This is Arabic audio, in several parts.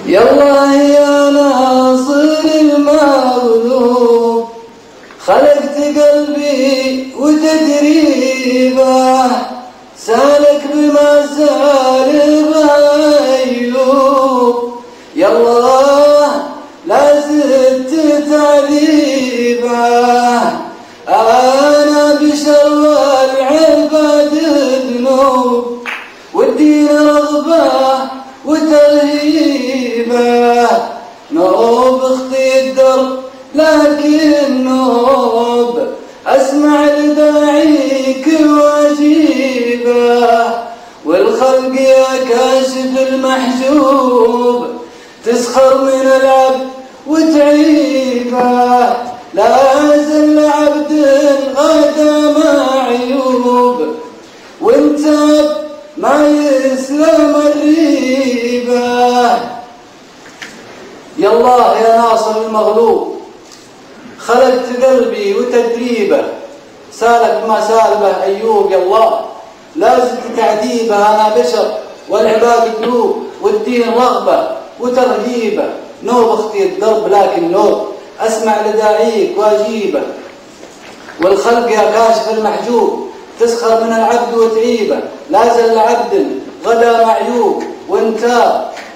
يا الله يا ناصر المغلوب خلقت قلبي وتدريبه سالك بما سالب أيوب. يا الله لا زدت تعذيبه أنا بشر والعباد ذنوب والدين رغبة وترهيبه نوب اختي الدرب لكن نوب أسمع لداعيك واجيبه والخلق يا كاشف المحجوب تسخر من العبد وتعيبه لا زل عبد غدا معيوب وانت ما يسلم الريبه. يا الله يا ناصر المغلوب خلقت قلبي وتدريبه سالك ما سالبه أيوب. يا الله لا زلت تعذيبه أنا بشر والعباد قلوب والدين رغبة وترهيبه نوب اختي الدرب لكن نوب أسمع لداعيك واجيبه والخلق يا كاشف المحجوب تسخر من العبد وتعيبه لا زل عبد غدا معيوب وانت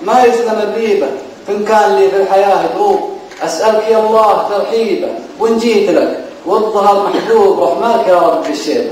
ما يسلم الريبه فإن كان لي في الحياة دروب أسألك يا الله ترحيبه وإن جيت لك والظهر محجوب رحمك يا رب الشيخ.